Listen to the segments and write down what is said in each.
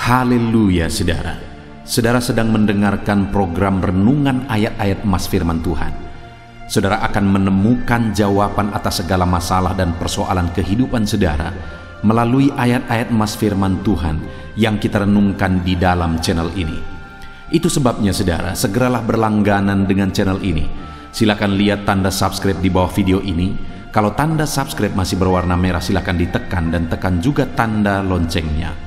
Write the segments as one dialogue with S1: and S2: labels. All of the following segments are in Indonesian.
S1: Haleluya saudara. Saudara sedang mendengarkan program renungan ayat-ayat emas firman Tuhan. Saudara akan menemukan jawaban atas segala masalah dan persoalan kehidupan saudara melalui ayat-ayat emas firman Tuhan yang kita renungkan di dalam channel ini. Itu sebabnya saudara, segeralah berlangganan dengan channel ini. Silakan lihat tanda subscribe di bawah video ini. Kalau tanda subscribe masih berwarna merah, silakan ditekan dan tekan juga tanda loncengnya.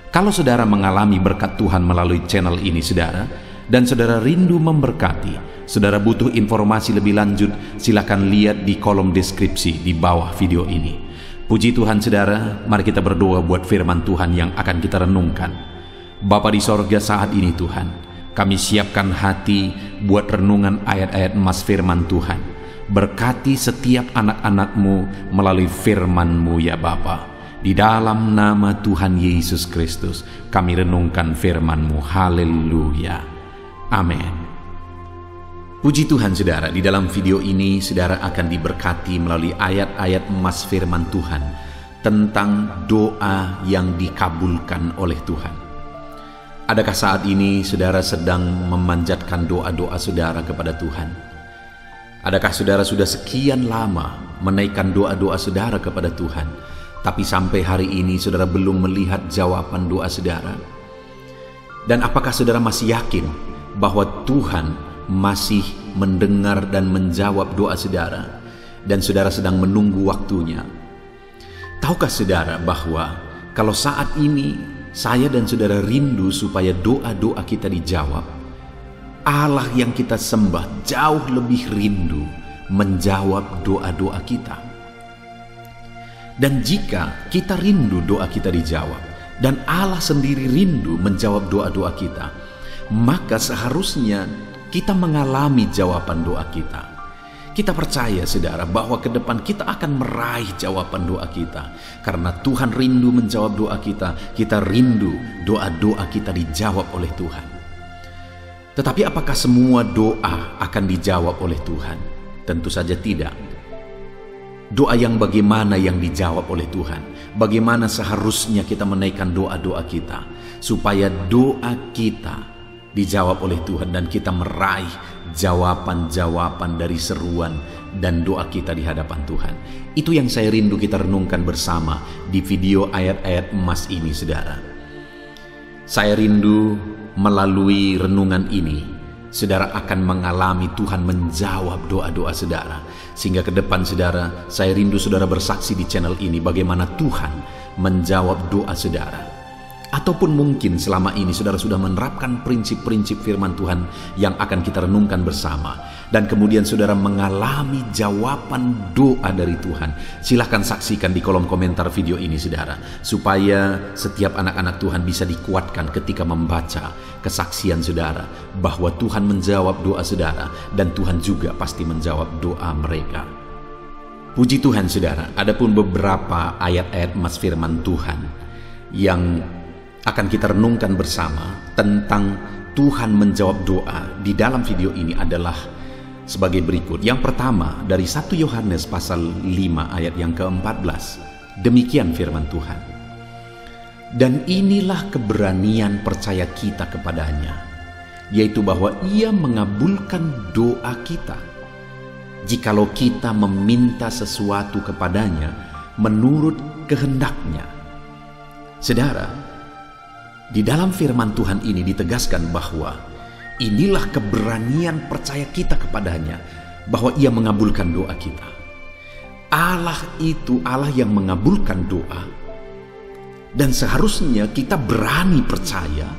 S1: Kalau saudara mengalami berkat Tuhan melalui channel ini saudara, dan saudara rindu memberkati, saudara butuh informasi lebih lanjut, silakan lihat di kolom deskripsi di bawah video ini. Puji Tuhan saudara, mari kita berdoa buat firman Tuhan yang akan kita renungkan. Bapa di sorga, saat ini Tuhan, kami siapkan hati buat renungan ayat-ayat emas firman Tuhan. Berkati setiap anak-anak-Mu melalui firman-Mu ya Bapa. Di dalam nama Tuhan Yesus Kristus kami renungkan firman-Mu. Haleluya. Amin. Puji Tuhan saudara, di dalam video ini saudara akan diberkati melalui ayat-ayat emas firman Tuhan tentang doa yang dikabulkan oleh Tuhan. Adakah saat ini saudara sedang memanjatkan doa-doa saudara kepada Tuhan? Adakah saudara sudah sekian lama menaikkan doa-doa saudara kepada Tuhan, tapi sampai hari ini saudara belum melihat jawaban doa saudara? Dan apakah saudara masih yakin bahwa Tuhan masih mendengar dan menjawab doa saudara, dan saudara sedang menunggu waktunya? Tahukah saudara bahwa kalau saat ini saya dan saudara rindu supaya doa-doa kita dijawab, Allah yang kita sembah jauh lebih rindu menjawab doa-doa kita. Dan jika kita rindu doa kita dijawab, dan Allah sendiri rindu menjawab doa-doa kita, maka seharusnya kita mengalami jawaban doa kita. Kita percaya saudara bahwa ke depan kita akan meraih jawaban doa kita. Karena Tuhan rindu menjawab doa kita, kita rindu doa-doa kita dijawab oleh Tuhan. Tetapi apakah semua doa akan dijawab oleh Tuhan? Tentu saja tidak. Doa yang bagaimana yang dijawab oleh Tuhan? Bagaimana seharusnya kita menaikkan doa-doa kita supaya doa kita dijawab oleh Tuhan dan kita meraih jawaban-jawaban dari seruan dan doa kita di hadapan Tuhan. Itu yang saya rindu kita renungkan bersama di video ayat-ayat emas ini saudara. Saya rindu melalui renungan ini saudara akan mengalami Tuhan menjawab doa-doa saudara. Sehingga ke depan saudara, saya rindu saudara bersaksi di channel ini bagaimana Tuhan menjawab doa saudara. Ataupun mungkin selama ini saudara sudah menerapkan prinsip-prinsip firman Tuhan yang akan kita renungkan bersama, dan kemudian saudara mengalami jawaban doa dari Tuhan. Silahkan saksikan di kolom komentar video ini saudara, supaya setiap anak-anak Tuhan bisa dikuatkan ketika membaca kesaksian saudara bahwa Tuhan menjawab doa saudara, dan Tuhan juga pasti menjawab doa mereka. Puji Tuhan saudara, adapun beberapa ayat-ayat emas firman Tuhan yang akan kita renungkan bersama tentang Tuhan menjawab doa di dalam video ini adalah sebagai berikut. Yang pertama dari 1 Yohanes pasal 5 ayat yang ke-14. Demikian firman Tuhan. Dan inilah keberanian percaya kita kepadanya, yaitu bahwa Ia mengabulkan doa kita, jikalau kita meminta sesuatu kepadanya menurut kehendaknya. Saudara, di dalam firman Tuhan ini ditegaskan bahwa inilah keberanian percaya kita kepadanya, bahwa Ia mengabulkan doa kita. Allah itu Allah yang mengabulkan doa, dan seharusnya kita berani percaya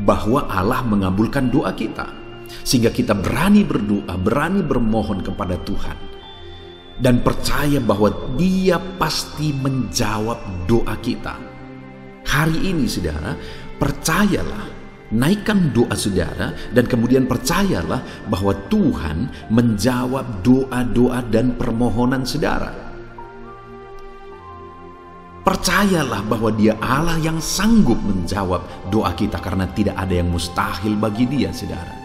S1: bahwa Allah mengabulkan doa kita, sehingga kita berani berdoa, berani bermohon kepada Tuhan, dan percaya bahwa Dia pasti menjawab doa kita. Hari ini saudara, percayalah, naikkan doa saudara, dan kemudian percayalah bahwa Tuhan menjawab doa-doa dan permohonan saudara. Percayalah bahwa Dia Allah yang sanggup menjawab doa kita, karena tidak ada yang mustahil bagi Dia saudara.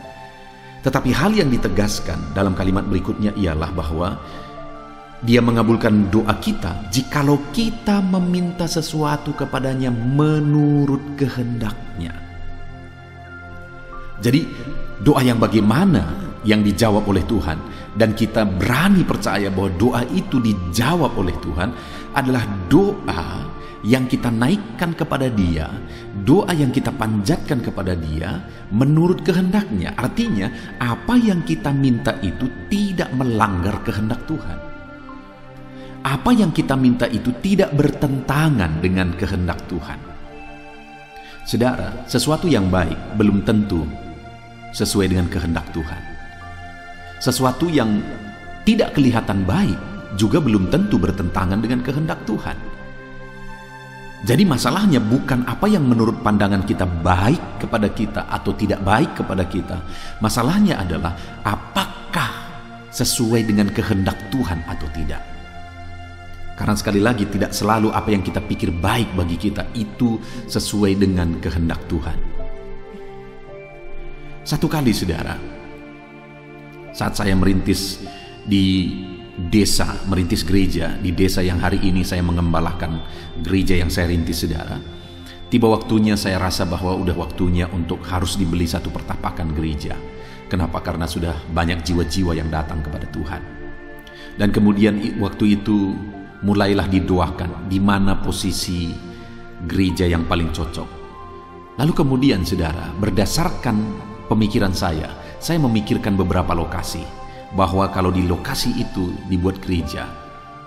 S1: Tetapi hal yang ditegaskan dalam kalimat berikutnya ialah bahwa Dia mengabulkan doa kita jikalau kita meminta sesuatu kepadanya menurut kehendaknya. Jadi doa yang bagaimana yang dijawab oleh Tuhan, dan kita berani percaya bahwa doa itu dijawab oleh Tuhan, adalah doa yang kita naikkan kepada Dia, doa yang kita panjatkan kepada Dia menurut kehendaknya. Artinya apa yang kita minta itu tidak melanggar kehendak Tuhan. Apa yang kita minta itu tidak bertentangan dengan kehendak Tuhan. Saudara, sesuatu yang baik belum tentu sesuai dengan kehendak Tuhan. Sesuatu yang tidak kelihatan baik juga belum tentu bertentangan dengan kehendak Tuhan. Jadi masalahnya bukan apa yang menurut pandangan kita baik kepada kita atau tidak baik kepada kita. Masalahnya adalah apakah sesuai dengan kehendak Tuhan atau tidak. Karena sekali lagi tidak selalu apa yang kita pikir baik bagi kita itu sesuai dengan kehendak Tuhan. Satu kali saudara, saat saya merintis di desa, merintis gereja di desa yang hari ini saya mengembalakan gereja yang saya rintis saudara, tiba waktunya saya rasa bahwa udah waktunya untuk harus dibeli satu pertapakan gereja. Kenapa? Karena sudah banyak jiwa-jiwa yang datang kepada Tuhan. Dan kemudian waktu itu mulailah didoakan di mana posisi gereja yang paling cocok. Lalu kemudian saudara, berdasarkan pemikiran saya memikirkan beberapa lokasi, bahwa kalau di lokasi itu dibuat gereja,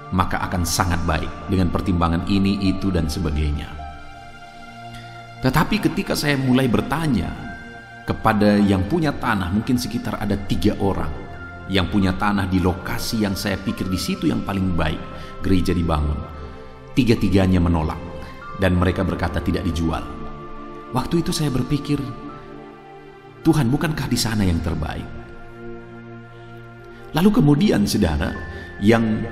S1: maka akan sangat baik dengan pertimbangan ini, itu, dan sebagainya. Tetapi ketika saya mulai bertanya kepada yang punya tanah, mungkin sekitar ada 3 orang yang punya tanah di lokasi yang saya pikir di situ yang paling baik gereja dibangun. 3-tiganya menolak dan mereka berkata tidak dijual. Waktu itu saya berpikir, Tuhan, bukankah di sana yang terbaik? Lalu kemudian saudara, yang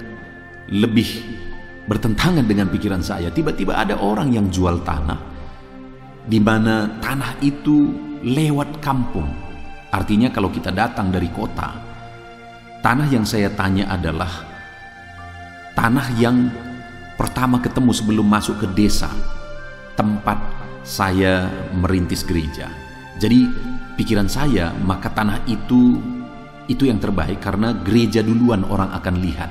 S1: lebih bertentangan dengan pikiran saya, tiba-tiba ada orang yang jual tanah di mana tanah itu lewat kampung. Artinya kalau kita datang dari kota, tanah yang saya tanya adalah tanah yang pertama ketemu sebelum masuk ke desa tempat saya merintis gereja. Jadi pikiran saya, maka tanah itu yang terbaik karena gereja duluan orang akan lihat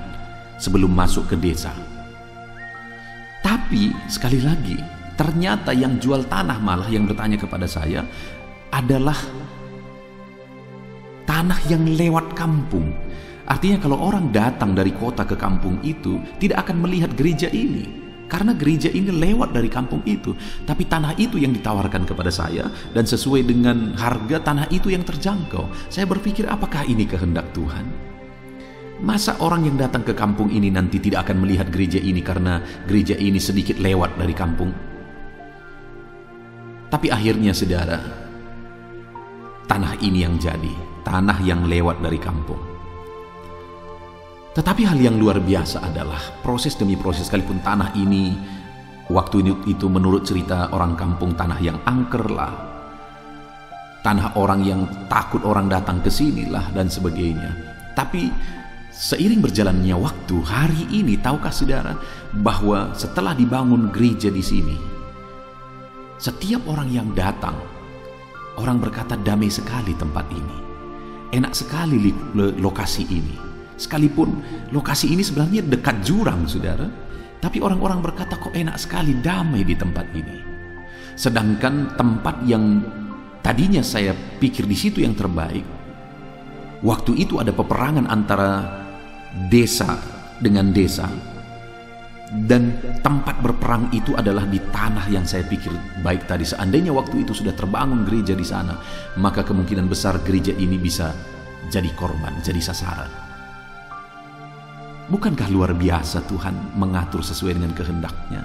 S1: sebelum masuk ke desa. Tapi sekali lagi, ternyata yang jual tanah malah yang bertanya kepada saya adalah tanah yang lewat kampung. Artinya kalau orang datang dari kota ke kampung itu tidak akan melihat gereja ini, karena gereja ini lewat dari kampung itu. Tapi tanah itu yang ditawarkan kepada saya, dan sesuai dengan harga tanah itu yang terjangkau. Saya berpikir, apakah ini kehendak Tuhan? Masa orang yang datang ke kampung ini nanti tidak akan melihat gereja ini karena gereja ini sedikit lewat dari kampung? Tapi akhirnya saudara, tanah ini yang jadi, tanah yang lewat dari kampung. Tetapi hal yang luar biasa adalah proses demi proses, sekalipun tanah ini waktu itu menurut cerita orang kampung tanah yang angker lah, tanah orang yang takut orang datang ke sini lah dan sebagainya. Tapi seiring berjalannya waktu, hari ini tahukah saudara bahwa setelah dibangun gereja di sini, setiap orang yang datang, orang berkata damai sekali tempat ini, enak sekali lokasi ini. Sekalipun lokasi ini sebenarnya dekat jurang saudara, tapi orang-orang berkata kok enak sekali, damai di tempat ini. Sedangkan tempat yang tadinya saya pikir di situ yang terbaik, waktu itu ada peperangan antara desa dengan desa, dan tempat berperang itu adalah di tanah yang saya pikir baik tadi. Seandainya waktu itu sudah terbangun gereja di sana, maka kemungkinan besar gereja ini bisa jadi korban, jadi sasaran. Bukankah luar biasa Tuhan mengatur sesuai dengan kehendak-Nya?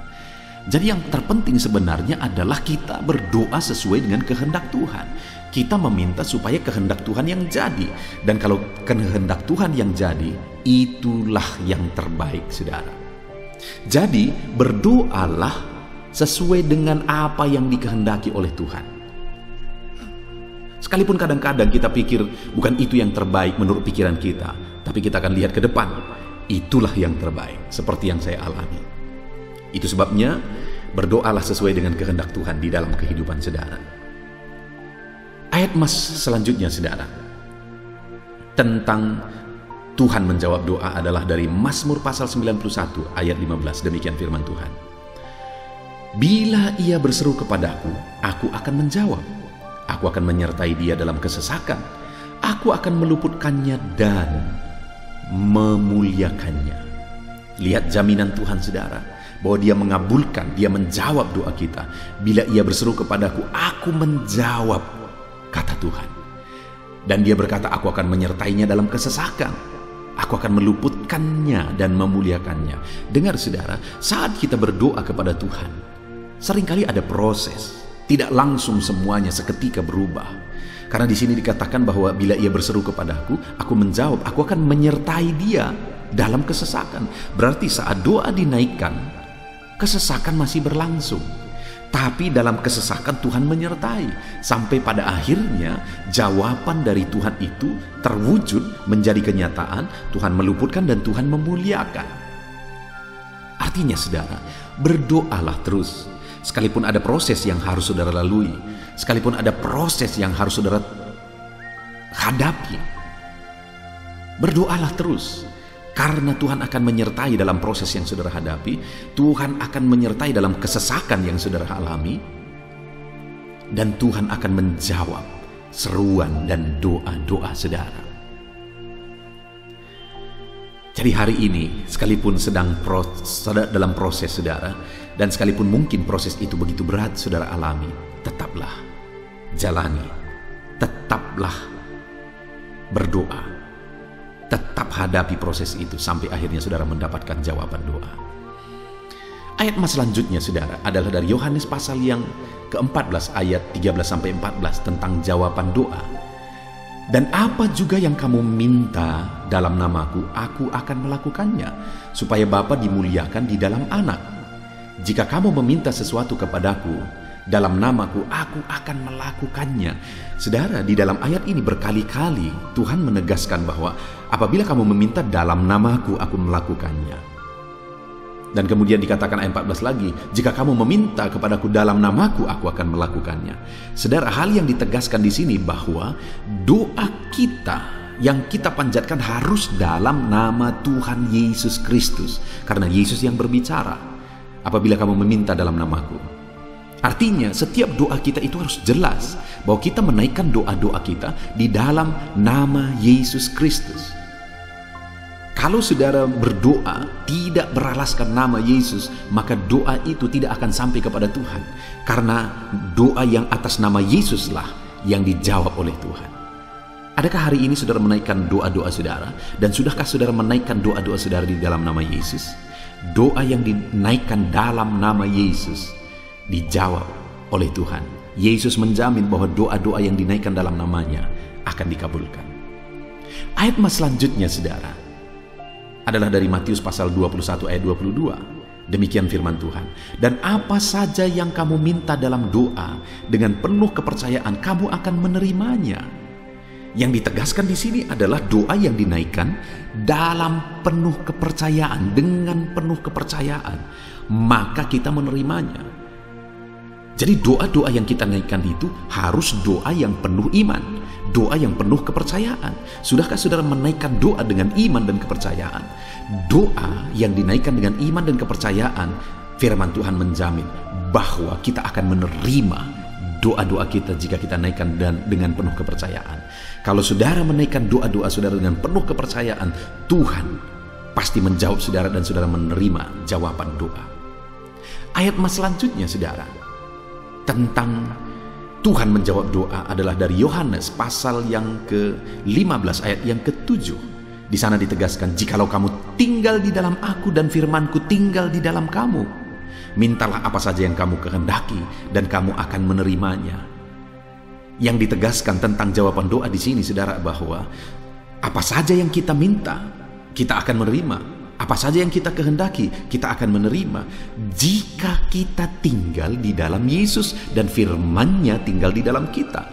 S1: Jadi yang terpenting sebenarnya adalah kita berdoa sesuai dengan kehendak Tuhan. Kita meminta supaya kehendak Tuhan yang jadi. Dan kalau kehendak Tuhan yang jadi, itulah yang terbaik saudara. Jadi berdoalah sesuai dengan apa yang dikehendaki oleh Tuhan. Sekalipun kadang-kadang kita pikir bukan itu yang terbaik menurut pikiran kita, tapi kita akan lihat ke depan. itulah yang terbaik, seperti yang saya alami. Itu sebabnya berdoalah sesuai dengan kehendak Tuhan di dalam kehidupan saudara. Ayat mas selanjutnya saudara, tentang Tuhan menjawab doa adalah dari Mazmur pasal 91 ayat 15. Demikian firman Tuhan. Bila ia berseru kepadaku, aku akan menjawab. Aku akan menyertai dia dalam kesesakan. Aku akan meluputkannya dan memuliakannya. Lihat jaminan Tuhan saudara, bahwa dia mengabulkan, dia menjawab doa kita. Bila ia berseru kepadaku, aku menjawab, kata Tuhan. Dan dia berkata, aku akan menyertainya dalam kesesakan. Aku akan meluputkannya dan memuliakannya. Dengar saudara, saat kita berdoa kepada Tuhan, seringkali ada proses. Tidak langsung semuanya seketika berubah. Karena di sini dikatakan bahwa bila ia berseru kepadaku, aku menjawab, aku akan menyertai dia dalam kesesakan. Berarti saat doa dinaikkan, kesesakan masih berlangsung. Tapi dalam kesesakan Tuhan menyertai. Sampai pada akhirnya jawaban dari Tuhan itu terwujud menjadi kenyataan. Tuhan meluputkan dan Tuhan memuliakan. Artinya saudara, berdoalah terus. Sekalipun ada proses yang harus saudara lalui, sekalipun ada proses yang harus saudara hadapi, berdoalah terus. Karena Tuhan akan menyertai dalam proses yang saudara hadapi, Tuhan akan menyertai dalam kesesakan yang saudara alami, dan Tuhan akan menjawab seruan dan doa-doa saudara. Jadi hari ini, sekalipun sedang dalam proses saudara, dan sekalipun mungkin proses itu begitu berat saudara alami, tetaplah jalani, tetaplah berdoa, tetap hadapi proses itu sampai akhirnya saudara mendapatkan jawaban doa. Ayat mas selanjutnya saudara adalah dari Yohanes pasal yang ke-14 ayat 13-14 tentang jawaban doa. Dan apa juga yang kamu minta dalam namaku, aku akan melakukannya, supaya Bapa dimuliakan di dalam Anak. Jika kamu meminta sesuatu kepadaku dalam namaku, aku akan melakukannya. Saudara, di dalam ayat ini berkali-kali Tuhan menegaskan bahwa apabila kamu meminta dalam namaku, aku melakukannya. Dan kemudian dikatakan ayat 14 lagi, jika kamu meminta kepadaku dalam namaku, aku akan melakukannya. Saudara, hal yang ditegaskan di sini bahwa doa kita yang kita panjatkan harus dalam nama Tuhan Yesus Kristus. Karena Yesus yang berbicara, apabila kamu meminta dalam namaku. Artinya setiap doa kita itu harus jelas bahwa kita menaikkan doa-doa kita di dalam nama Yesus Kristus. Kalau saudara berdoa tidak beralaskan nama Yesus, maka doa itu tidak akan sampai kepada Tuhan. Karena doa yang atas nama Yesuslah yang dijawab oleh Tuhan. Adakah hari ini saudara menaikkan doa-doa saudara? Dan sudahkah saudara menaikkan doa-doa saudara di dalam nama Yesus? Doa yang dinaikkan dalam nama Yesus dijawab oleh Tuhan. Yesus menjamin bahwa doa-doa yang dinaikkan dalam namanya akan dikabulkan. Ayat mas selanjutnya saudara adalah dari Matius pasal 21 ayat 22. Demikian firman Tuhan. Dan apa saja yang kamu minta dalam doa, dengan penuh kepercayaan kamu akan menerimanya. Yang ditegaskan di sini adalah doa yang dinaikkan dalam penuh kepercayaan, dengan penuh kepercayaan, maka kita menerimanya. Jadi doa-doa yang kita naikkan itu harus doa yang penuh iman, doa yang penuh kepercayaan. Sudahkah saudara menaikkan doa dengan iman dan kepercayaan? Doa yang dinaikkan dengan iman dan kepercayaan, firman Tuhan menjamin bahwa kita akan menerima doa-doa kita jika kita naikkan dengan penuh kepercayaan. Kalau saudara menaikkan doa-doa saudara dengan penuh kepercayaan, Tuhan pasti menjawab saudara dan saudara menerima jawaban doa. Ayat mas selanjutnya saudara tentang Tuhan menjawab doa adalah dari Yohanes pasal yang ke-15 ayat yang ke-7. Di sana ditegaskan, jikalau kamu tinggal di dalam aku dan firmanku tinggal di dalam kamu, mintalah apa saja yang kamu kehendaki dan kamu akan menerimanya. Yang ditegaskan tentang jawaban doa di sini saudara bahwa apa saja yang kita minta kita akan menerima. Apa saja yang kita kehendaki, kita akan menerima jika kita tinggal di dalam Yesus dan firman-Nya tinggal di dalam kita.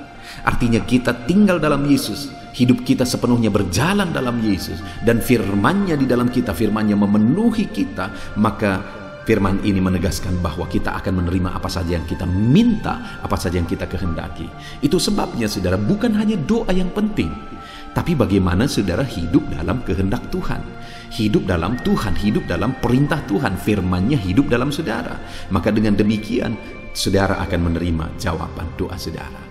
S1: Artinya kita tinggal dalam Yesus, hidup kita sepenuhnya berjalan dalam Yesus, dan firman-Nya di dalam kita, firman-Nya memenuhi kita, maka firman ini menegaskan bahwa kita akan menerima apa saja yang kita minta, apa saja yang kita kehendaki. Itu sebabnya saudara, bukan hanya doa yang penting, tapi bagaimana saudara hidup dalam kehendak Tuhan, hidup dalam Tuhan, hidup dalam perintah Tuhan, firman-Nya hidup dalam saudara. Maka dengan demikian saudara akan menerima jawaban doa saudara.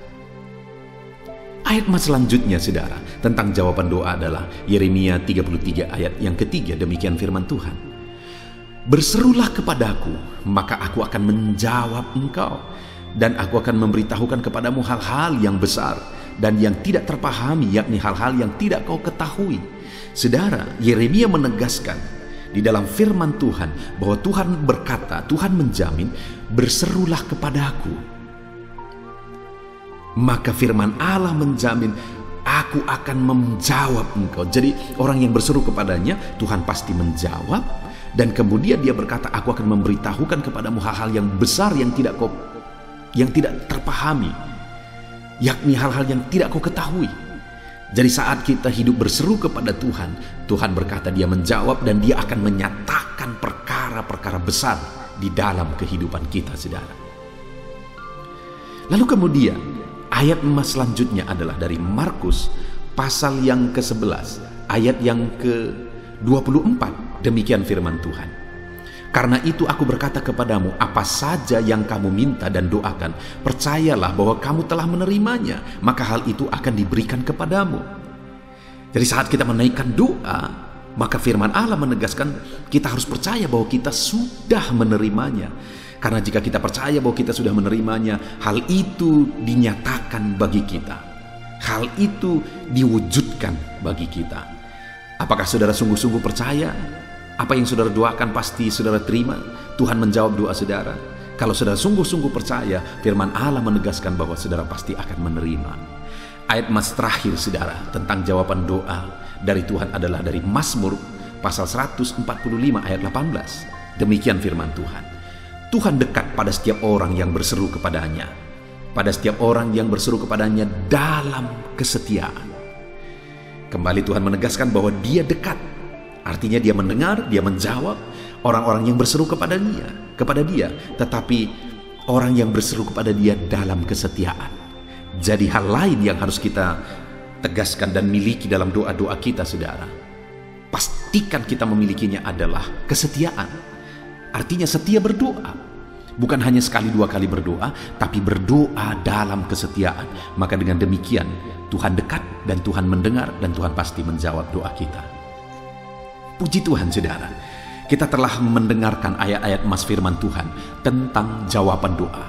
S1: Ayat selanjutnya saudara tentang jawaban doa adalah Yeremia 33 ayat yang ketiga. Demikian firman Tuhan. Berserulah kepadaku, maka aku akan menjawab engkau, dan aku akan memberitahukan kepadamu hal-hal yang besar dan yang tidak terpahami, yakni hal-hal yang tidak kau ketahui. Saudara, Yeremia menegaskan di dalam firman Tuhan bahwa Tuhan berkata, Tuhan menjamin, berserulah kepadaku. Maka firman Allah menjamin, aku akan menjawab engkau. Jadi orang yang berseru kepadanya, Tuhan pasti menjawab. Dan kemudian dia berkata, aku akan memberitahukan kepadamu hal-hal yang besar yang tidak terpahami, yakni hal-hal yang tidak kau ketahui. Jadi saat kita hidup berseru kepada Tuhan, Tuhan berkata dia menjawab dan dia akan menyatakan perkara-perkara besar di dalam kehidupan kita, saudara. Lalu kemudian ayat selanjutnya adalah dari Markus pasal yang ke-11 ayat yang ke-24. Demikian firman Tuhan. Karena itu aku berkata kepadamu, apa saja yang kamu minta dan doakan, percayalah bahwa kamu telah menerimanya, maka hal itu akan diberikan kepadamu. Jadi saat kita menaikkan doa, maka firman Allah menegaskan kita harus percaya bahwa kita sudah menerimanya. Karena jika kita percaya bahwa kita sudah menerimanya, hal itu dinyatakan bagi kita. Hal itu diwujudkan bagi kita. Apakah saudara sungguh-sungguh percaya? Apa yang saudara doakan pasti saudara terima? Tuhan menjawab doa saudara. Kalau saudara sungguh-sungguh percaya, firman Allah menegaskan bahwa saudara pasti akan menerima. Ayat terakhir saudara tentang jawaban doa dari Tuhan adalah dari Mazmur pasal 145 ayat 18. Demikian firman Tuhan. Tuhan dekat pada setiap orang yang berseru kepadanya. Pada setiap orang yang berseru kepadanya dalam kesetiaan. Kembali Tuhan menegaskan bahwa dia dekat. Artinya dia mendengar, dia menjawab orang-orang yang berseru kepada dia. Tetapi orang yang berseru kepada dia dalam kesetiaan. Jadi hal lain yang harus kita tegaskan dan miliki dalam doa-doa kita, saudara. Pastikan kita memilikinya adalah kesetiaan. Artinya setia berdoa. Bukan hanya sekali dua kali berdoa, tapi berdoa dalam kesetiaan. Maka dengan demikian Tuhan dekat dan Tuhan mendengar dan Tuhan pasti menjawab doa kita. Puji Tuhan saudara, kita telah mendengarkan ayat-ayat firman Tuhan tentang jawaban doa.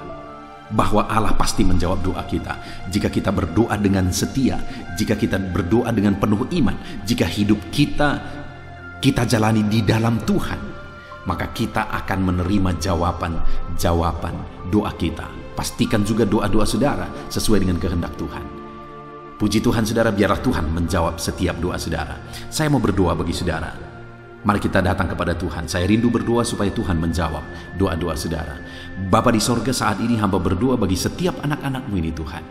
S1: Bahwa Allah pasti menjawab doa kita jika kita berdoa dengan setia, jika kita berdoa dengan penuh iman, jika hidup kita jalani di dalam Tuhan, maka kita akan menerima jawaban doa kita. Pastikan juga doa-doa saudara sesuai dengan kehendak Tuhan. Puji Tuhan saudara, biarlah Tuhan menjawab setiap doa saudara. Saya mau berdoa bagi saudara. Mari kita datang kepada Tuhan. Saya rindu berdoa supaya Tuhan menjawab doa-doa saudara. Bapa di sorga, saat ini hamba berdoa bagi setiap anak-anak-Mu ini Tuhan.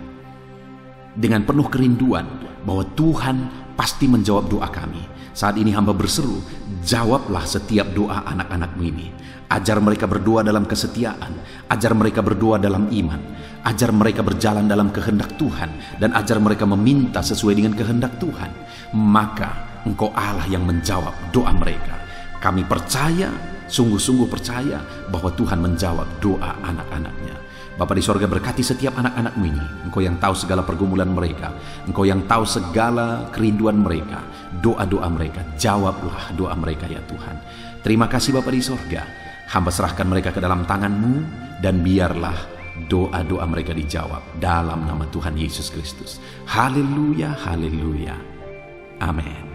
S1: Dengan penuh kerinduan bahwa Tuhan pasti menjawab doa kami. Saat ini hamba berseru, jawablah setiap doa anak-anak-Mu ini. Ajar mereka berdoa dalam kesetiaan, ajar mereka berdoa dalam iman, ajar mereka berjalan dalam kehendak Tuhan, dan ajar mereka meminta sesuai dengan kehendak Tuhan. Maka Engkau Allah yang menjawab doa mereka. Kami percaya, sungguh-sungguh percaya bahwa Tuhan menjawab doa anak-anak-Nya. Bapa di sorga, berkati setiap anak-anak-Mu ini. Engkau yang tahu segala pergumulan mereka, Engkau yang tahu segala kerinduan mereka, doa-doa mereka. Jawablah doa mereka ya Tuhan. Terima kasih Bapa di sorga. Hamba serahkan mereka ke dalam tangan-Mu, dan biarlah doa-doa mereka dijawab dalam nama Tuhan Yesus Kristus. Haleluya, haleluya. Amin.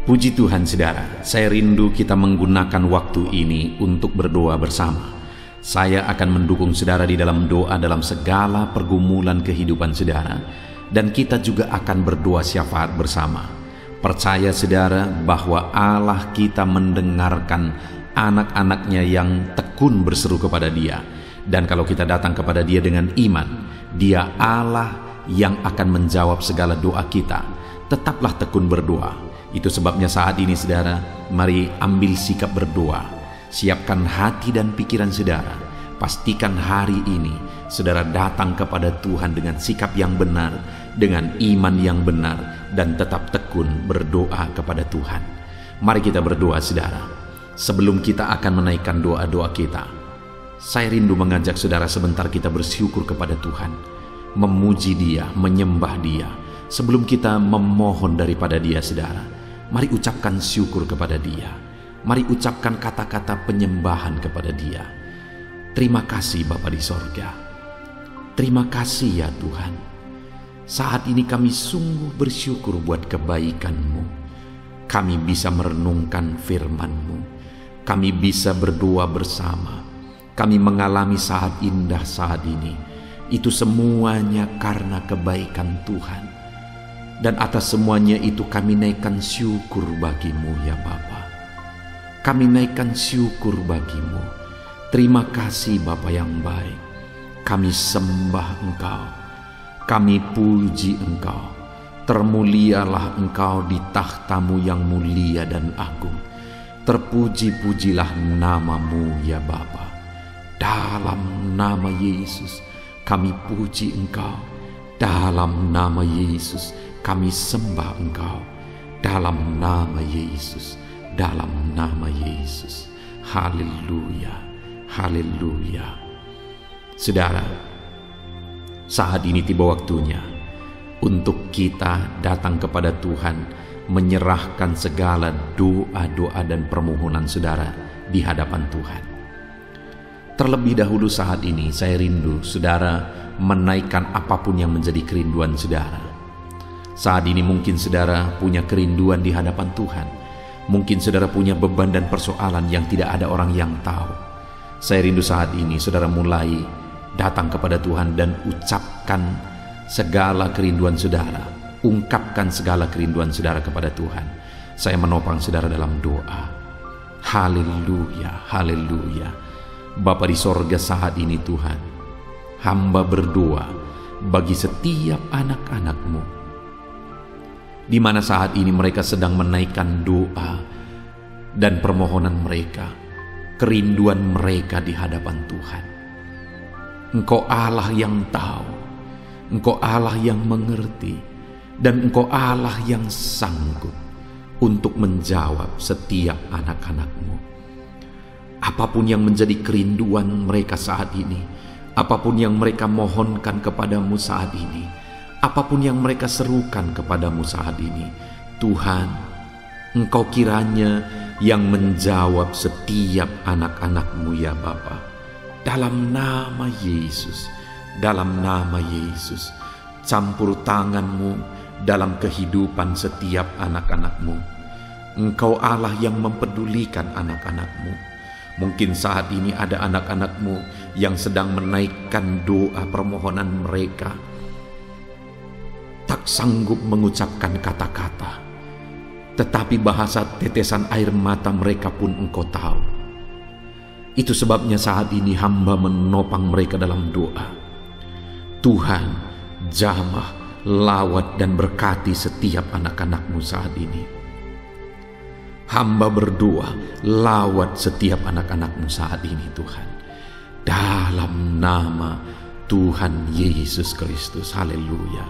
S1: Puji Tuhan saudara, saya rindu kita menggunakan waktu ini untuk berdoa bersama. Saya akan mendukung saudara di dalam doa dalam segala pergumulan kehidupan saudara, dan kita juga akan berdoa syafaat bersama. Percaya saudara bahwa Allah kita mendengarkan anak-anak-Nya yang tekun berseru kepada Dia. Dan kalau kita datang kepada Dia dengan iman, Dia Allah yang akan menjawab segala doa kita. Tetaplah tekun berdoa. Itu sebabnya saat ini saudara, mari ambil sikap berdoa. Siapkan hati dan pikiran saudara. Pastikan hari ini saudara datang kepada Tuhan dengan sikap yang benar, dengan iman yang benar, dan tetap tekun berdoa kepada Tuhan. Mari kita berdoa saudara. Sebelum kita akan menaikkan doa-doa kita, saya rindu mengajak saudara sebentar kita bersyukur kepada Tuhan, memuji Dia, menyembah Dia. Sebelum kita memohon daripada Dia saudara, mari ucapkan syukur kepada Dia. Mari ucapkan kata-kata penyembahan kepada Dia. Terima kasih Bapa di sorga. Terima kasih ya Tuhan. Saat ini kami sungguh bersyukur buat kebaikan-Mu. Kami bisa merenungkan firman-Mu. Kami bisa berdoa bersama. Kami mengalami saat indah saat ini. Itu semuanya karena kebaikan Tuhan. Dan atas semuanya itu kami naikkan syukur bagi-Mu ya Bapa. Kami naikkan syukur bagi-Mu. Terima kasih Bapa yang baik. Kami sembah Engkau. Kami puji Engkau. Termulialah Engkau di takhta-Mu yang mulia dan agung. Terpuji-pujilah nama-Mu ya Bapa. Dalam nama Yesus kami puji Engkau. Dalam nama Yesus kami sembah Engkau. Dalam nama Yesus. Dalam nama Yesus. Haleluya. Haleluya. Saudara, saat ini tiba waktunya untuk kita datang kepada Tuhan, menyerahkan segala doa-doa dan permohonan saudara di hadapan Tuhan. Terlebih dahulu saat ini saya rindu saudara menaikkan apapun yang menjadi kerinduan saudara. Saat ini mungkin saudara punya kerinduan di hadapan Tuhan. Mungkin saudara punya beban dan persoalan yang tidak ada orang yang tahu. Saya rindu saat ini saudara mulai datang kepada Tuhan dan ucapkan segala kerinduan saudara. Ungkapkan segala kerinduan saudara kepada Tuhan. Saya menopang saudara dalam doa. Haleluya, haleluya. Bapa di sorga saat ini Tuhan, hamba berdoa bagi setiap anak-anak-Mu, di mana saat ini mereka sedang menaikkan doa dan permohonan mereka, kerinduan mereka di hadapan Tuhan. Engkau Allah yang tahu, Engkau Allah yang mengerti, dan Engkau Allah yang sanggup untuk menjawab setiap anak-anak-Mu. Apapun yang menjadi kerinduan mereka saat ini, apapun yang mereka mohonkan kepadamu saat ini, apapun yang mereka serukan kepadamu saat ini, Tuhan, Engkau kiranya yang menjawab setiap anak-anak-Mu ya Bapa. Dalam nama Yesus, dalam nama Yesus, campur tangan-Mu dalam kehidupan setiap anak-anak-Mu. Engkau Allah yang mempedulikan anak-anak-Mu. Mungkin saat ini ada anak-anak-Mu yang sedang menaikkan doa permohonan mereka, tak sanggup mengucapkan kata-kata, tetapi bahasa tetesan air mata mereka pun Engkau tahu. Itu sebabnya saat ini hamba menopang mereka dalam doa. Tuhan, jamah, lawat dan berkati setiap anak-anak-Mu saat ini. Hamba berdoa, lawat setiap anak-anak-Mu saat ini Tuhan. Dalam nama Tuhan Yesus Kristus, haleluya.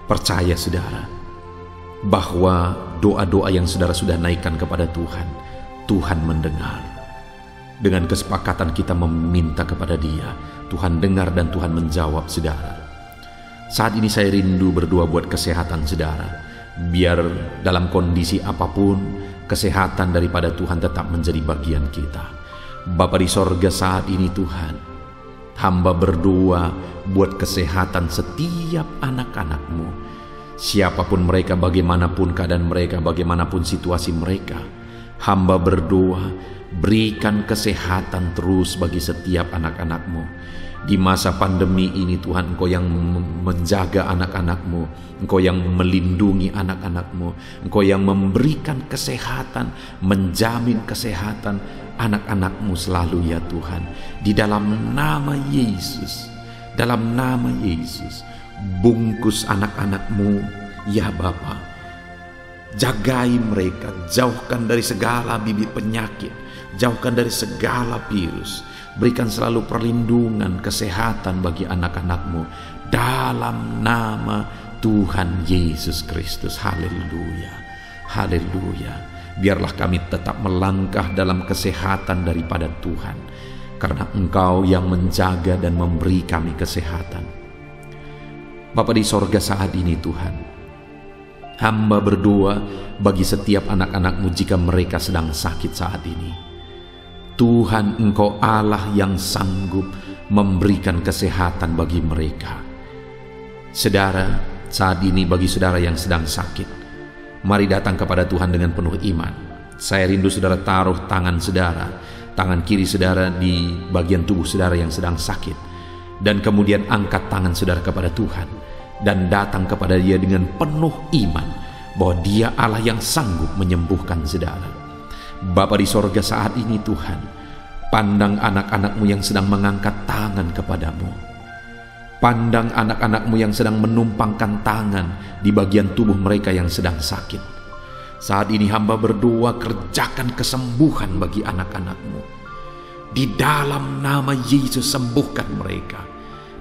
S1: Percaya saudara, bahwa doa-doa yang saudara sudah naikkan kepada Tuhan, Tuhan mendengar. Dengan kesepakatan kita meminta kepada Dia, Tuhan dengar dan Tuhan menjawab saudara. Saat ini saya rindu berdoa buat kesehatan saudara. Biar dalam kondisi apapun, kesehatan daripada Tuhan tetap menjadi bagian kita. Bapa di sorga saat ini Tuhan, hamba berdoa buat kesehatan setiap anak-anak-Mu. Siapapun mereka, bagaimanapun keadaan mereka, bagaimanapun situasi mereka, hamba berdoa berikan kesehatan terus bagi setiap anak-anak-Mu. Di masa pandemi ini Tuhan, Engkau yang menjaga anak-anak-Mu, Engkau yang melindungi anak-anak-Mu, Engkau yang memberikan kesehatan, menjamin kesehatan anak-anak-Mu selalu ya Tuhan. Di dalam nama Yesus, dalam nama Yesus, Bungkus anak-anak-Mu, ya Bapa. Jagai mereka, jauhkan dari segala bibit penyakit, jauhkan dari segala virus. Berikan selalu perlindungan, kesehatan bagi anak-anak-Mu dalam nama Tuhan Yesus Kristus. Haleluya, haleluya. Biarlah kami tetap melangkah dalam kesehatan daripada Tuhan, karena Engkau yang menjaga dan memberi kami kesehatan. Bapa di sorga, saat ini Tuhan, hamba berdoa bagi setiap anak-anak-Mu jika mereka sedang sakit saat ini. Tuhan, Engkau Allah yang sanggup memberikan kesehatan bagi mereka. Saudara, saat ini bagi saudara yang sedang sakit, mari datang kepada Tuhan dengan penuh iman. Saya rindu saudara taruh tangan saudara, tangan kiri saudara di bagian tubuh saudara yang sedang sakit, dan kemudian angkat tangan saudara kepada Tuhan dan datang kepada Dia dengan penuh iman bahwa Dia Allah yang sanggup menyembuhkan saudara. Bapa di sorga, saat ini Tuhan, pandang anak-anak-Mu yang sedang mengangkat tangan kepadamu. Pandang anak-anak-Mu yang sedang menumpangkan tangan di bagian tubuh mereka yang sedang sakit. Saat ini hamba berdoa, kerjakan kesembuhan bagi anak-anak-Mu. Di dalam nama Yesus, sembuhkan mereka.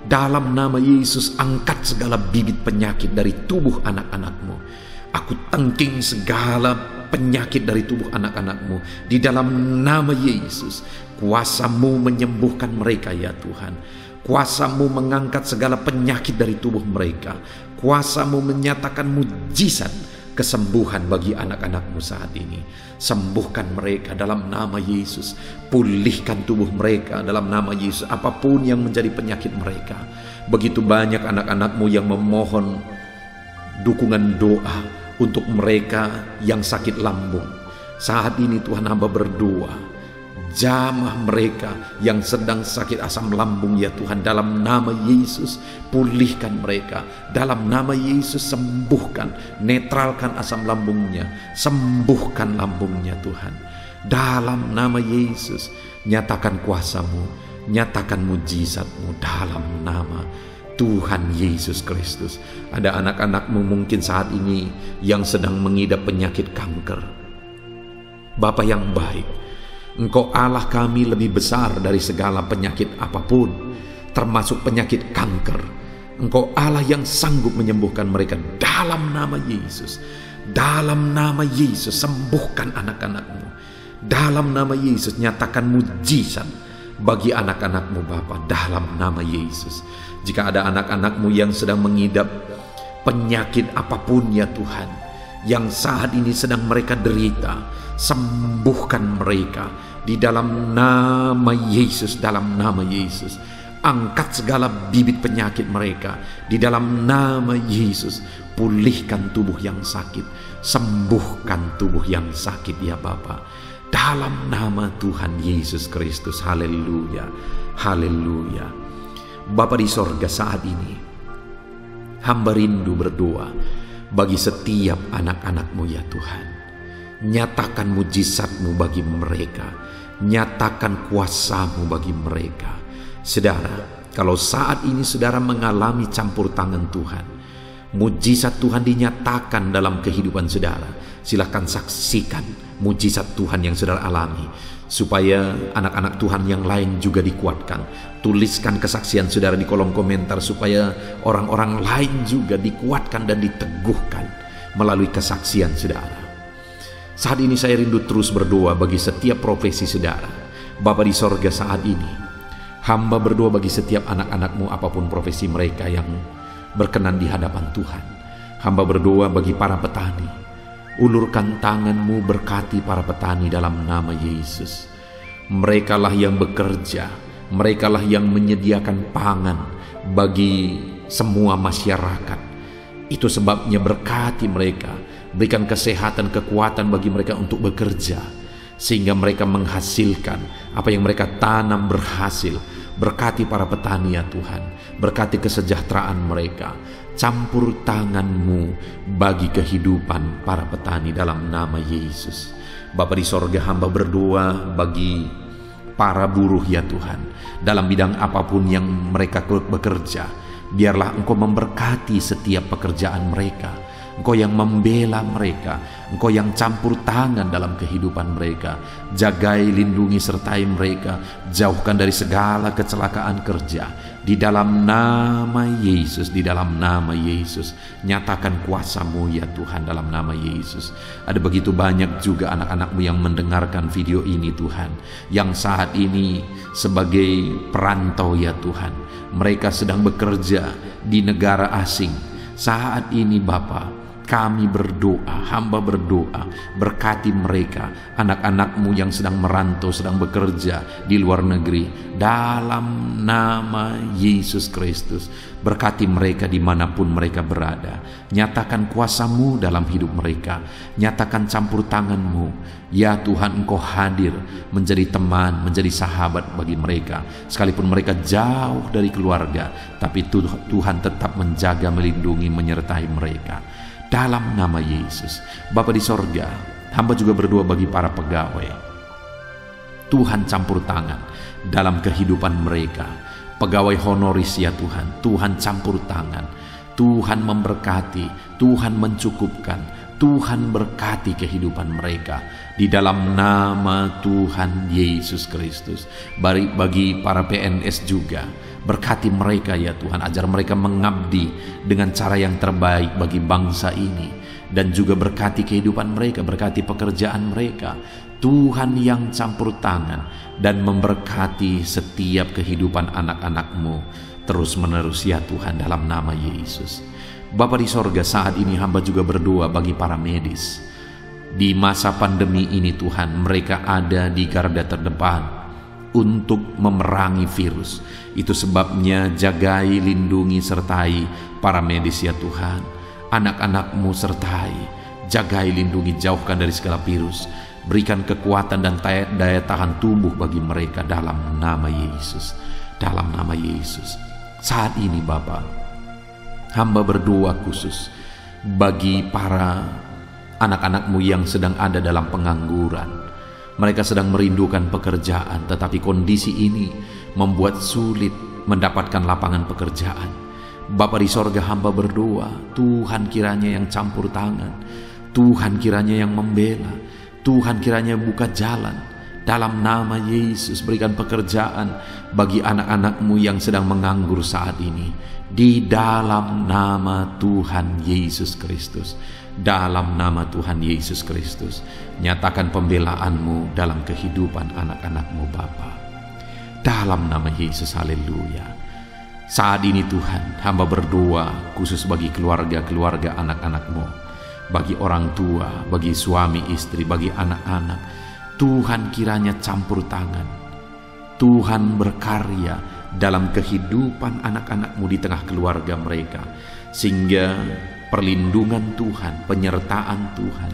S1: Dalam nama Yesus, angkat segala bibit penyakit dari tubuh anak-anak-Mu. Aku tengking segala penyakit dari tubuh anak-anak-Mu. Di dalam nama Yesus, kuasa-Mu menyembuhkan mereka ya Tuhan. Kuasa-Mu mengangkat segala penyakit dari tubuh mereka. Kuasa-Mu menyatakan mujizat kesembuhan bagi anak-anak-Mu saat ini. Sembuhkan mereka dalam nama Yesus. Pulihkan tubuh mereka dalam nama Yesus, apapun yang menjadi penyakit mereka. Begitu banyak anak-anak-Mu yang memohon dukungan doa untuk mereka yang sakit lambung. Saat ini Tuhan, hamba berdoa, jamah mereka yang sedang sakit asam lambung ya Tuhan, dalam nama Yesus pulihkan mereka. Dalam nama Yesus sembuhkan, netralkan asam lambungnya, sembuhkan lambungnya Tuhan. Dalam nama Yesus nyatakan kuasa-Mu, nyatakan mujizat-Mu dalam nama Tuhan Yesus Kristus. Ada anak-anak-Mu mungkin saat ini yang sedang mengidap penyakit kanker. Bapa yang baik, Engkau Allah kami lebih besar dari segala penyakit apapun, termasuk penyakit kanker. Engkau Allah yang sanggup menyembuhkan mereka dalam nama Yesus. Dalam nama Yesus, sembuhkan anak-anak-Mu. Dalam nama Yesus, nyatakan mujizat bagi anak-anak-Mu Bapa, dalam nama Yesus. Jika ada anak-anak-Mu yang sedang mengidap penyakit apapun ya Tuhan, yang saat ini sedang mereka derita, sembuhkan mereka di dalam nama Yesus. Dalam nama Yesus, angkat segala bibit penyakit mereka di dalam nama Yesus. Pulihkan tubuh yang sakit, sembuhkan tubuh yang sakit ya Bapa, dalam nama Tuhan Yesus Kristus. Haleluya, haleluya. Bapa di sorga, saat ini hamba rindu berdoa bagi setiap anak-anak-Mu ya Tuhan. Nyatakan mujizat-Mu bagi mereka, nyatakan kuasa-Mu bagi mereka. Saudara, kalau saat ini saudara mengalami campur tangan Tuhan, mujizat Tuhan dinyatakan dalam kehidupan saudara, silakan saksikan mujizat Tuhan yang saudara alami, supaya anak-anak Tuhan yang lain juga dikuatkan. Tuliskan kesaksian saudara di kolom komentar, supaya orang-orang lain juga dikuatkan dan diteguhkan melalui kesaksian saudara. Saat ini saya rindu terus berdoa bagi setiap profesi saudara. Bapa di sorga, saat ini hamba berdoa bagi setiap anak-anak-Mu apapun profesi mereka yang berkenan di hadapan Tuhan. Hamba berdoa bagi para petani. Ulurkan tangan-Mu, berkati para petani dalam nama Yesus. Merekalah yang bekerja, merekalah yang menyediakan pangan bagi semua masyarakat. Itu sebabnya berkati mereka, berikan kesehatan, kekuatan bagi mereka untuk bekerja, sehingga mereka menghasilkan apa yang mereka tanam berhasil. Berkati para petani ya Tuhan, berkati kesejahteraan mereka. Campur tangan-Mu bagi kehidupan para petani dalam nama Yesus. Bapa di sorga, hamba berdoa bagi para buruh ya Tuhan, dalam bidang apapun yang mereka bekerja. Biarlah Engkau memberkati setiap pekerjaan mereka. Engkau yang membela mereka, Engkau yang campur tangan dalam kehidupan mereka. Jagai, lindungi, sertai mereka. Jauhkan dari segala kecelakaan kerja. Di dalam nama Yesus, di dalam nama Yesus. Nyatakan kuasa-Mu ya Tuhan, dalam nama Yesus. Ada begitu banyak juga anak-anak-Mu yang mendengarkan video ini Tuhan, yang saat ini sebagai perantau ya Tuhan. Mereka sedang bekerja di negara asing. Saat ini Bapa, kami berdoa, hamba berdoa, berkati mereka, anak-anak-Mu yang sedang merantau, sedang bekerja di luar negeri, dalam nama Yesus Kristus. Berkati mereka dimanapun mereka berada. Nyatakan kuasa-Mu dalam hidup mereka. Nyatakan campur tangan-Mu. Ya Tuhan, Engkau hadir menjadi teman, menjadi sahabat bagi mereka. Sekalipun mereka jauh dari keluarga, tapi Tuhan tetap menjaga, melindungi, menyertai mereka. Dalam nama Yesus. Bapa di sorga, hamba juga berdoa bagi para pegawai. Tuhan campur tangan dalam kehidupan mereka. Pegawai honoris ya Tuhan, Tuhan campur tangan. Tuhan memberkati, Tuhan mencukupkan, Tuhan berkati kehidupan mereka. Di dalam nama Tuhan Yesus Kristus. Bagi para PNS juga, berkati mereka ya Tuhan, ajar mereka mengabdi dengan cara yang terbaik bagi bangsa ini. Dan juga berkati kehidupan mereka, berkati pekerjaan mereka. Tuhan yang campur tangan dan memberkati setiap kehidupan anak-anak-Mu terus menerus ya Tuhan, dalam nama Yesus. Bapa di sorga, saat ini hamba juga berdoa bagi para medis. Di masa pandemi ini Tuhan, mereka ada di garda terdepan untuk memerangi virus. Itu sebabnya jagai, lindungi, sertai para medis ya Tuhan. Anak-anak-Mu sertai, jagai, lindungi, jauhkan dari segala virus. Berikan kekuatan dan daya tahan tubuh bagi mereka dalam nama Yesus. Dalam nama Yesus. Saat ini Bapa, hamba berdoa khusus bagi para anak-anak-Mu yang sedang ada dalam pengangguran. Mereka sedang merindukan pekerjaan, tetapi kondisi ini membuat sulit mendapatkan lapangan pekerjaan. Bapa di sorga, hamba berdoa, Tuhan kiranya yang campur tangan, Tuhan kiranya yang membela, Tuhan kiranya buka jalan. Dalam nama Yesus, berikan pekerjaan bagi anak-anak-Mu yang sedang menganggur saat ini. Di dalam nama Tuhan Yesus Kristus. Dalam nama Tuhan Yesus Kristus. Nyatakan pembelaan-Mu dalam kehidupan anak-anak-Mu Bapa. Dalam nama Yesus, haleluya. Saat ini Tuhan, hamba berdoa khusus bagi keluarga-keluarga anak-anak-Mu. Bagi orang tua, bagi suami istri, bagi anak-anak. Tuhan kiranya campur tangan. Tuhan berkarya dalam kehidupan anak-anak-Mu di tengah keluarga mereka. Sehingga perlindungan Tuhan, penyertaan Tuhan,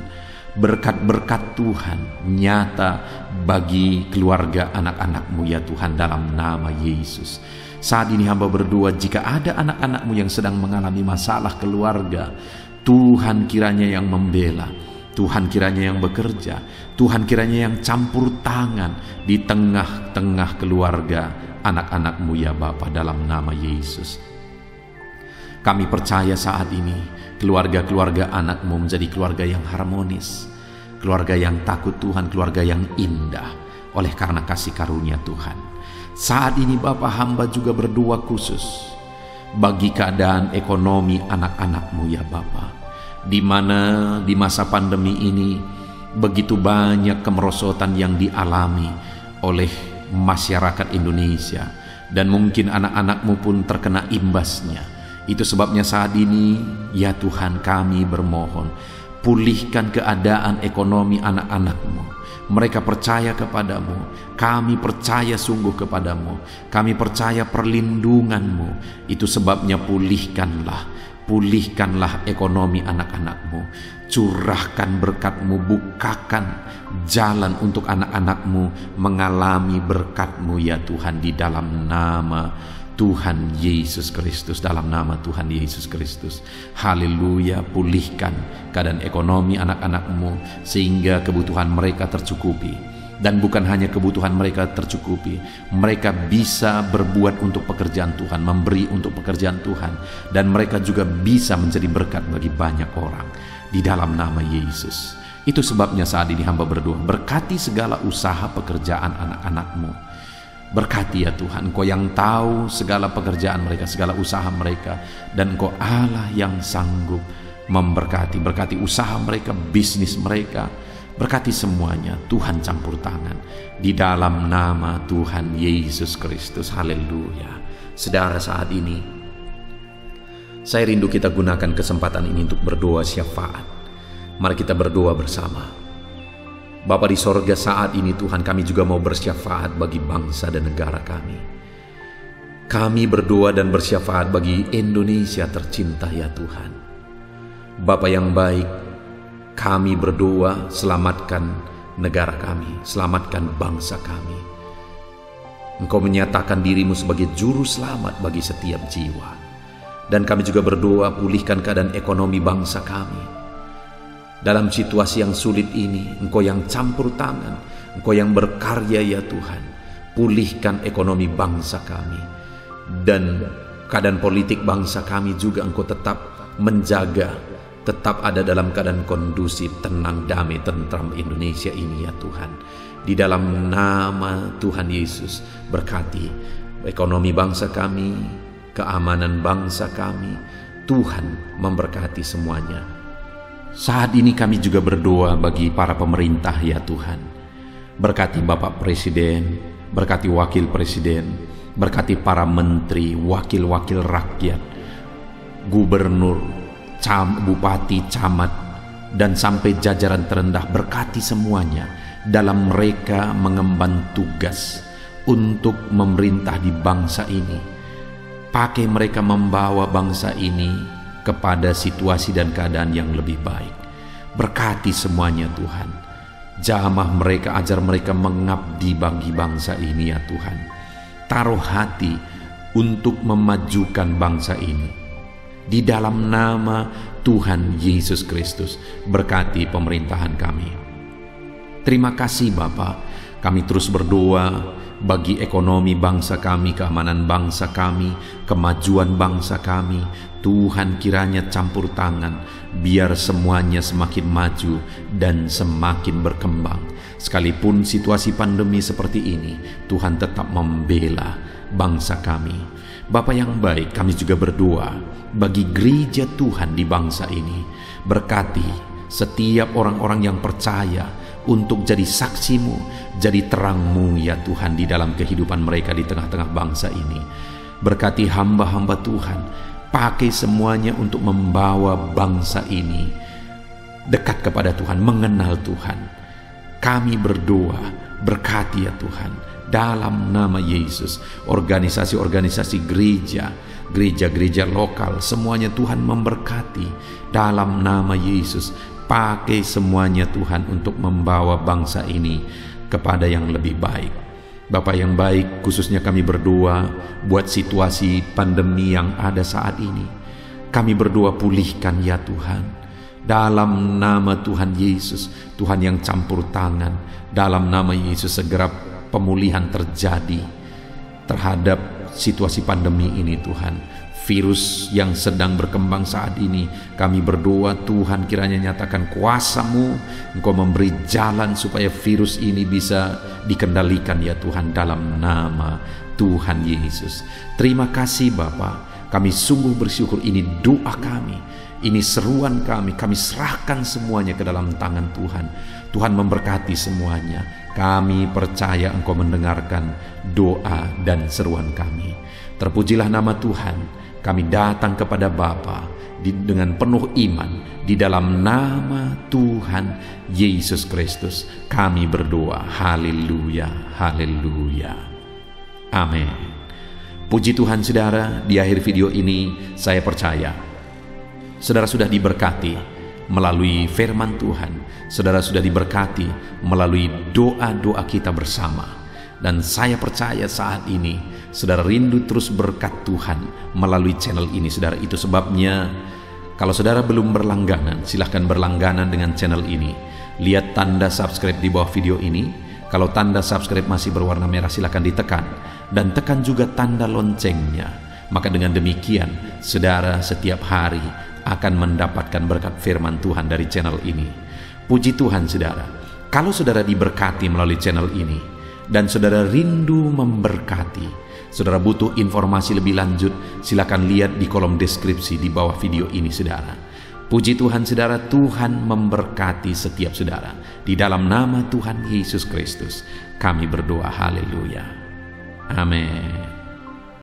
S1: berkat-berkat Tuhan nyata bagi keluarga anak-anak-Mu ya Tuhan, dalam nama Yesus. Saat ini hamba berdoa, jika ada anak-anak-Mu yang sedang mengalami masalah keluarga, Tuhan kiranya yang membela, Tuhan kiranya yang bekerja, Tuhan kiranya yang campur tangan di tengah-tengah keluarga anak-anak-Mu ya Bapa, dalam nama Yesus. Kami percaya saat ini keluarga-keluarga anak-Mu menjadi keluarga yang harmonis, keluarga yang takut Tuhan, keluarga yang indah oleh karena kasih karunia Tuhan. Saat ini Bapa, hamba juga berdoa khusus bagi keadaan ekonomi anak-anak-Mu ya Bapa, di mana di masa pandemi ini begitu banyak kemerosotan yang dialami oleh masyarakat Indonesia, dan mungkin anak-anak-Mu pun terkena imbasnya. Itu sebabnya saat ini ya Tuhan, kami bermohon, pulihkan keadaan ekonomi anak-anak-Mu. Mereka percaya kepadamu, kami percaya sungguh kepadamu, kami percaya perlindungan-Mu. Itu sebabnya pulihkanlah ekonomi anak-anak-Mu. Curahkan berkat-Mu, bukakan jalan untuk anak-anak-Mu mengalami berkat-Mu ya Tuhan, di dalam nama Tuhan Yesus Kristus, dalam nama Tuhan Yesus Kristus. Haleluya. Pulihkan keadaan ekonomi anak-anak-Mu sehingga kebutuhan mereka tercukupi. Dan bukan hanya kebutuhan mereka tercukupi, mereka bisa berbuat untuk pekerjaan Tuhan, memberi untuk pekerjaan Tuhan, dan mereka juga bisa menjadi berkat bagi banyak orang di dalam nama Yesus. Itu sebabnya saat ini hamba berdoa, berkati segala usaha pekerjaan anak-anak-Mu. Berkati ya Tuhan, Engkau yang tahu segala pekerjaan mereka, segala usaha mereka, dan Engkau Allah yang sanggup memberkati. Berkati usaha mereka, bisnis mereka, berkati semuanya. Tuhan campur tangan di dalam nama Tuhan Yesus Kristus. Haleluya. Saudara, saat ini saya rindu kita gunakan kesempatan ini untuk berdoa syafaat. Mari kita berdoa bersama. Bapa di sorga, saat ini Tuhan, kami juga mau bersyafaat bagi bangsa dan negara kami. Kami berdoa dan bersyafaat bagi Indonesia tercinta ya Tuhan. Bapa yang baik, kami berdoa, selamatkan negara kami, selamatkan bangsa kami. Engkau menyatakan dirimu sebagai juru selamat bagi setiap jiwa. Dan kami juga berdoa, pulihkan keadaan ekonomi bangsa kami. Dalam situasi yang sulit ini, Engkau yang campur tangan, Engkau yang berkarya ya Tuhan. Pulihkan ekonomi bangsa kami. Dan keadaan politik bangsa kami juga Engkau tetap menjaga, tetap ada dalam keadaan kondusif, tenang, damai, tentram Indonesia ini ya Tuhan. Di dalam nama Tuhan Yesus, berkati ekonomi bangsa kami, keamanan bangsa kami. Tuhan memberkati semuanya. Saat ini kami juga berdoa bagi para pemerintah ya Tuhan. Berkati Bapak Presiden, berkati Wakil Presiden, berkati para menteri, wakil-wakil rakyat, gubernur, bupati, camat, dan sampai jajaran terendah. Berkati semuanya dalam mereka mengemban tugas untuk memerintah di bangsa ini. Pakai mereka membawa bangsa ini kepada situasi dan keadaan yang lebih baik. Berkati semuanya Tuhan. Jamah mereka, ajar mereka mengabdi bagi bangsa ini ya Tuhan. Taruh hati untuk memajukan bangsa ini. Di dalam nama Tuhan Yesus Kristus, berkati pemerintahan kami. Terima kasih Bapa. Kami terus berdoa bagi ekonomi bangsa kami, keamanan bangsa kami, kemajuan bangsa kami. Tuhan kiranya campur tangan, biar semuanya semakin maju dan semakin berkembang. Sekalipun situasi pandemi seperti ini, Tuhan tetap membela bangsa kami. Bapa yang baik, kami juga berdoa bagi gereja Tuhan di bangsa ini. Berkati setiap orang-orang yang percaya untuk jadi saksimu, jadi terangmu ya Tuhan di dalam kehidupan mereka di tengah-tengah bangsa ini. Berkati hamba-hamba Tuhan, pakai semuanya untuk membawa bangsa ini dekat kepada Tuhan, mengenal Tuhan. Kami berdoa, berkati ya Tuhan, dalam nama Yesus, organisasi-organisasi gereja, gereja-gereja lokal, semuanya Tuhan memberkati dalam nama Yesus. Pakai semuanya Tuhan untuk membawa bangsa ini kepada yang lebih baik. Bapa yang baik, khususnya kami berdoa buat situasi pandemi yang ada saat ini. Kami berdoa, pulihkan ya Tuhan. Dalam nama Tuhan Yesus, Tuhan yang campur tangan, dalam nama Yesus segera pemulihan terjadi terhadap situasi pandemi ini Tuhan. Virus yang sedang berkembang saat ini, kami berdoa Tuhan kiranya nyatakan kuasa-Mu, Engkau memberi jalan supaya virus ini bisa dikendalikan ya Tuhan, dalam nama Tuhan Yesus. Terima kasih Bapa, kami sungguh bersyukur. Ini doa kami, ini seruan kami serahkan semuanya ke dalam tangan Tuhan. Tuhan memberkati semuanya. Kami percaya Engkau mendengarkan doa dan seruan kami. Terpujilah nama Tuhan. Kami datang kepada Bapa dengan penuh iman di dalam nama Tuhan Yesus Kristus. Kami berdoa. Haleluya, haleluya. Amin. Puji Tuhan saudara, di akhir video ini saya percaya saudara sudah diberkati melalui firman Tuhan. Saudara sudah diberkati melalui doa-doa kita bersama. Dan saya percaya saat ini saudara rindu terus berkat Tuhan melalui channel ini saudara. Itu sebabnya kalau saudara belum berlangganan, silahkan berlangganan dengan channel ini. Lihat tanda subscribe di bawah video ini. Kalau tanda subscribe masih berwarna merah, silakan ditekan dan tekan juga tanda loncengnya. Maka dengan demikian, saudara setiap hari akan mendapatkan berkat firman Tuhan dari channel ini. Puji Tuhan saudara, kalau saudara diberkati melalui channel ini dan saudara rindu memberkati, saudara butuh informasi lebih lanjut, silakan lihat di kolom deskripsi di bawah video ini saudara. Puji Tuhan saudara, Tuhan memberkati setiap saudara. Di dalam nama Tuhan Yesus Kristus kami berdoa, haleluya, amin.